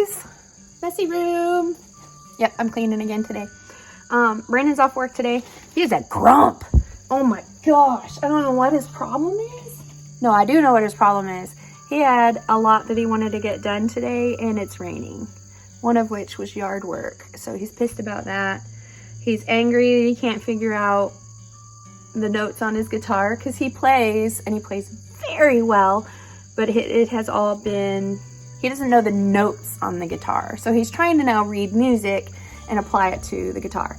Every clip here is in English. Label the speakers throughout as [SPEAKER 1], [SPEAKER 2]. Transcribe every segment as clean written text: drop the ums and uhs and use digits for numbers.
[SPEAKER 1] guys, messy room. Yep, I'm cleaning again today. Brandon's off work today. He has a grump. Oh my gosh, I don't know what his problem is. No, I do know what his problem is. He had a lot that he wanted to get done today, and it's raining. One of which was yard work. So he's pissed about that. He's angry that he can't figure out the notes on his guitar, because he plays, and he plays very well, but it has all been, he doesn't know the notes on the guitar. So he's trying to now read music and apply it to the guitar.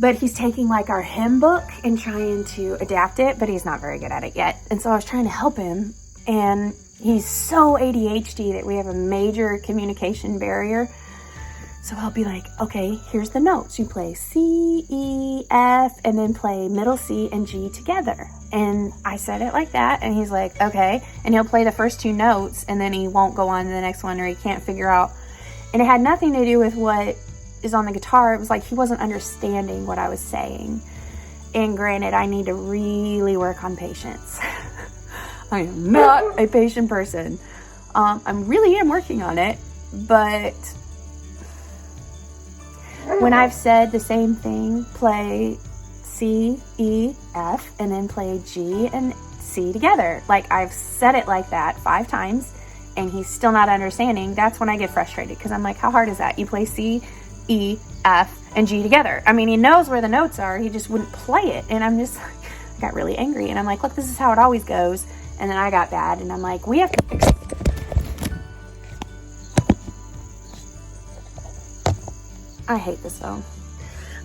[SPEAKER 1] But he's taking like our hymn book and trying to adapt it, but he's not very good at it yet. And so I was trying to help him, and he's so ADHD that we have a major communication barrier. So I'll be like, okay, here's the notes. You play C, E, F, and then play middle C and G together. And I said it like that, and he's like, okay. And he'll play the first two notes, and then he won't go on to the next one, or he can't figure out. And it had nothing to do with what is on the guitar. It was like he wasn't understanding what I was saying. And granted, I need to really work on patience. I am not a patient person. I really am working on it, but when I've said the same thing, play C, E, F, and then play G and C together. Like, I've said it like that 5 times, and he's still not understanding. That's when I get frustrated, because I'm like, how hard is that? You play C, E, F, and G together. I mean, he knows where the notes are. He just wouldn't play it. And I'm just, I got really angry. And I'm like, look, this is how it always goes. And then I got bad. And I'm like, we have to fix it. I hate this phone.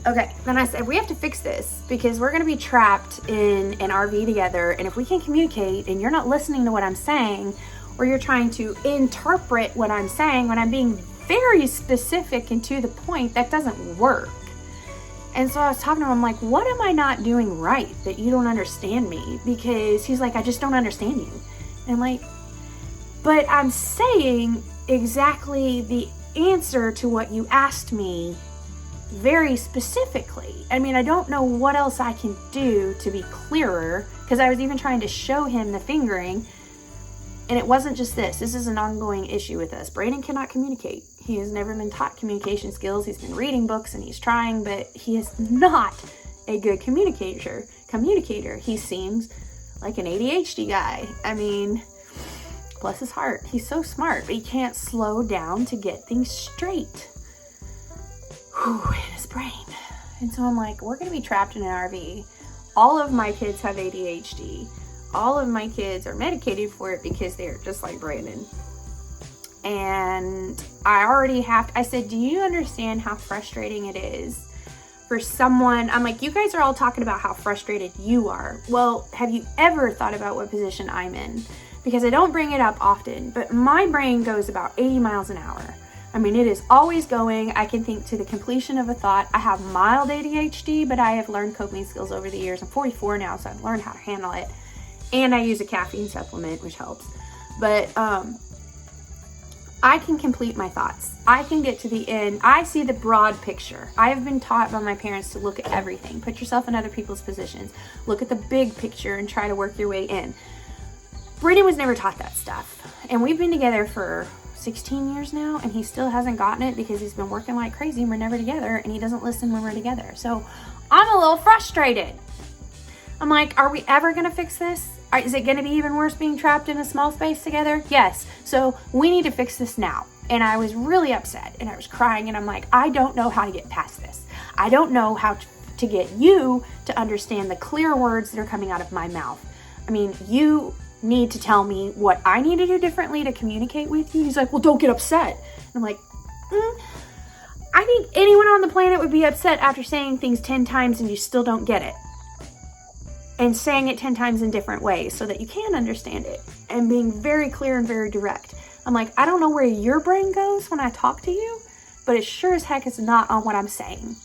[SPEAKER 1] Okay, then I said, we have to fix this, because we're going to be trapped in an RV together. And if we can communicate and you're not listening to what I'm saying, or you're trying to interpret what I'm saying when I'm being very specific and to the point, that doesn't work. And so I was talking to him, I'm like, what am I not doing right that you don't understand me? Because he's like, I just don't understand you. And I'm like, but I'm saying exactly the answer to what you asked me very specifically. I mean, I don't know what else I can do to be clearer, because I was even trying to show him the fingering. And it wasn't just this. This is an ongoing issue with us. Brandon cannot communicate. He has never been taught communication skills. He's been reading books and he's trying, but he is not a good communicator. He seems like an ADHD guy. I mean, bless his heart. He's so smart, but he can't slow down to get things straight. Whew, in his brain. And so I'm like, we're going to be trapped in an RV. All of my kids have ADHD. All of my kids are medicated for it because they're just like Brandon. And I said, do you understand how frustrating it is for someone? I'm like, you guys are all talking about how frustrated you are. Well, have you ever thought about what position I'm in? Because I don't bring it up often, but my brain goes about 80 miles an hour. I mean, it is always going. I can think to the completion of a thought. I have mild ADHD, but I have learned coping skills over the years. I'm 44 now, so I've learned how to handle it. And I use a caffeine supplement, which helps. But I can complete my thoughts. I can get to the end. I see the broad picture. I have been taught by my parents to look at everything. Put yourself in other people's positions. Look at the big picture and try to work your way in. Brandon was never taught that stuff. And we've been together for 16 years now, and he still hasn't gotten it because he's been working like crazy and we're never together, and he doesn't listen when we're together. So I'm a little frustrated. I'm like, are we ever going to fix this? Is it going to be even worse being trapped in a small space together? Yes. So we need to fix this now. And I was really upset, and I was crying, and I'm like, I don't know how to get past this. I don't know how to get you to understand the clear words that are coming out of my mouth. I mean, you need to tell me what I need to do differently to communicate with you. He's like, well, don't get upset. And I'm like, I think anyone on the planet would be upset after saying things 10 times and you still don't get it. And saying it 10 times in different ways so that you can understand it. And being very clear and very direct. I'm like, I don't know where your brain goes when I talk to you, but it sure as heck is not on what I'm saying.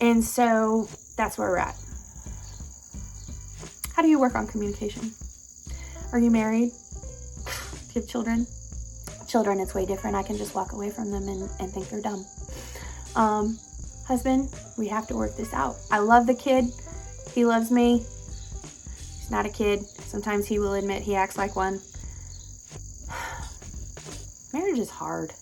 [SPEAKER 1] And so that's where we're at. How do you work on communication? Are you married? Do you have children? Children, it's way different. I can just walk away from them and think they're dumb. Husband, we have to work this out. I love the kid. He loves me. He's not a kid. Sometimes he will admit he acts like one. Marriage are just hard.